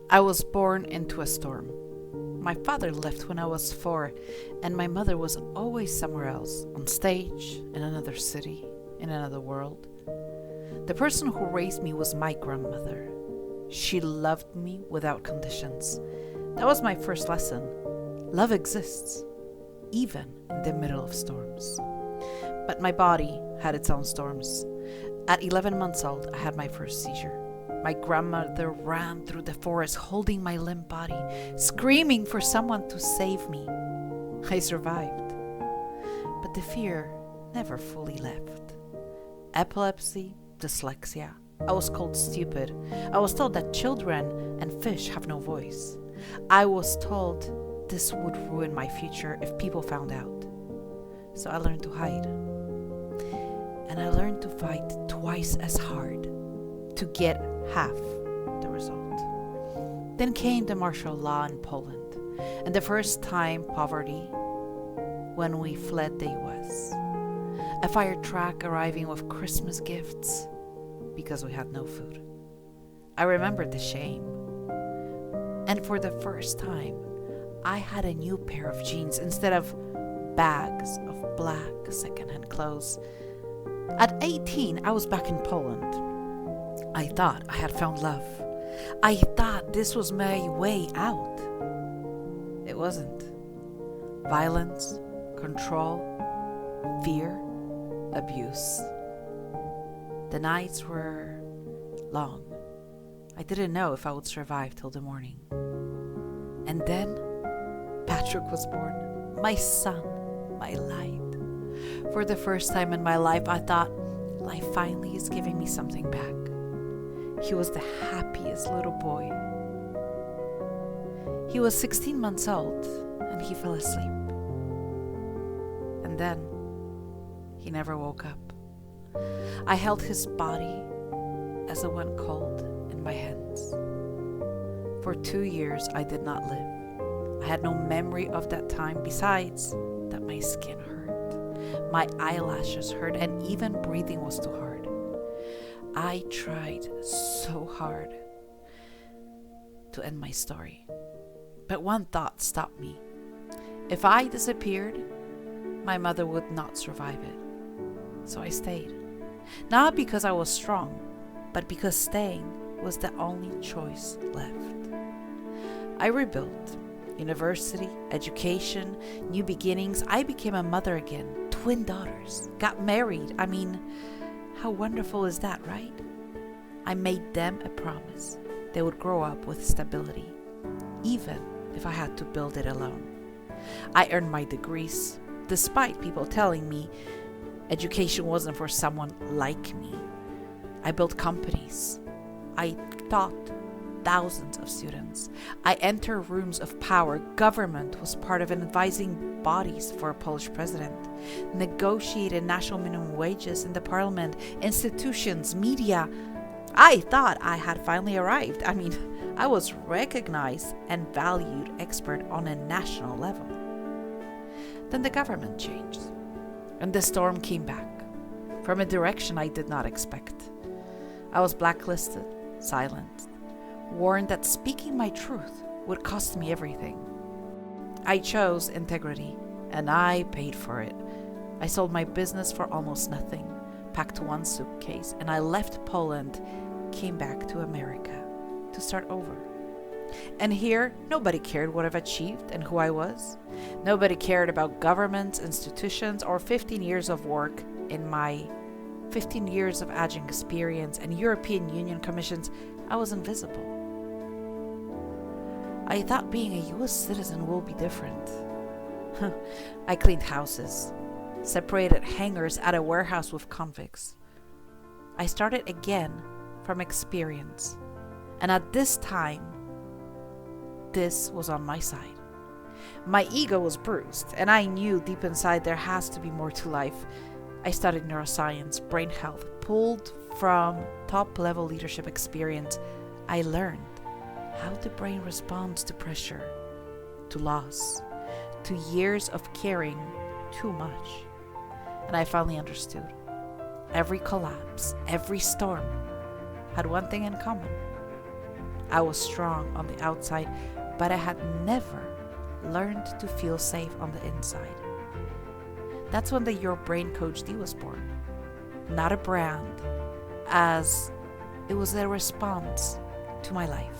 I was born into a storm. My father left when I was 4, and my mother was always somewhere else, on stage, in another city, in another world. The person who raised me was my grandmother. She loved me without conditions. That was my first lesson. Love exists, even in the middle of storms. But my body had its own storms. At 11 months old, I had my first seizure. My grandmother ran through the forest holding my limp body, screaming for someone to save me. I survived. But the fear never fully left. Epilepsy, dyslexia. I was called stupid. I was told that children and fish have no voice. I was told this would ruin my future if people found out. So I learned to hide. And I learned to fight twice as hard to get half the result. Then came the martial law in Poland, and the first time poverty when we fled the US. A fire truck arriving with Christmas gifts because we had no food. I remembered the shame. And for the first time, I had a new pair of jeans instead of bags of black secondhand clothes. At 18, I was back in Poland. I thought I had found love. I thought this was my way out. It wasn't. Violence, control, fear, abuse. The nights were long. I didn't know if I would survive till the morning. And then Patrick was born, my son, my light. For the first time in my life, I thought, life finally is giving me something back. He was the happiest little boy. He was 16 months old and he fell asleep. And then he never woke up. I held his body as it went cold in my hands. For 2 years, I did not live. I had no memory of that time besides that my skin hurt. My eyelashes hurt and even breathing was too hard. I tried so hard to end my story. But one thought stopped me. If I disappeared, my mother would not survive it. So I stayed. Not because I was strong, but because staying was the only choice left. I rebuilt. University, education, new beginnings. I became a mother again. Twin daughters. Got married. I mean, how wonderful is that, right? I made them a promise. They would grow up with stability, even if I had to build it alone. I earned my degrees, despite people telling me education wasn't for someone like me. I built companies. I taught thousands of students. I entered rooms of power. Government was part of advising bodies for a Polish president. Negotiated national minimum wages in the parliament, institutions, media. I thought I had finally arrived. I mean, I was recognized and valued expert on a national level. Then the government changed, and the storm came back from a direction I did not expect. I was blacklisted, silenced, warned that speaking my truth would cost me everything. I chose integrity, and I paid for it. I sold my business for almost nothing, packed one suitcase, and I left Poland, came back to America to start over. And here, nobody cared what I've achieved and who I was. Nobody cared about governments, institutions, or 15 years of work in my 15 years of aging experience and European Union commissions. I was invisible. I thought being a US citizen will be different. I cleaned houses, separated hangars at a warehouse with convicts. I started again from experience. And at this time, this was on my side. My ego was bruised, and I knew deep inside there has to be more to life. I studied neuroscience, brain health, pulled from top-level leadership experience. I learned how the brain responds to pressure, to loss, to years of caring too much. And I finally understood. Every collapse, every storm had one thing in common. I was strong on the outside, but I had never learned to feel safe on the inside. That's when the Your Brain Coach D was born. Not a brand, as it was a response to my life.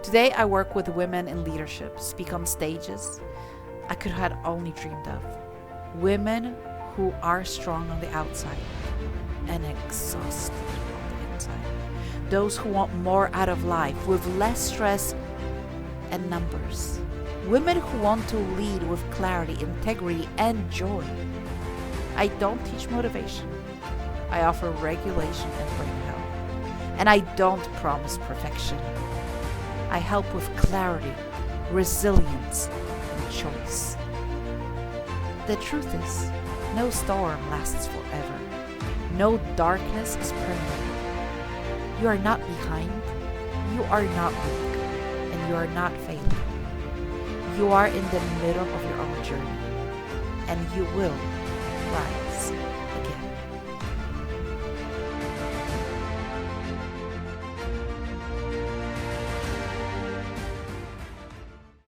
Today I work with women in leadership, speak on stages I could have only dreamed of. Women who are strong on the outside and exhausted on the inside. Those who want more out of life with less stress and numbers. Women who want to lead with clarity, integrity, and joy. I don't teach motivation. I offer regulation and brain health. And I don't promise perfection. I help with clarity, resilience, and choice. The truth is, no storm lasts forever. No darkness is permanent. You are not behind. You are not weak. And you are not failing. You are in the middle of your own journey. And you will thrive.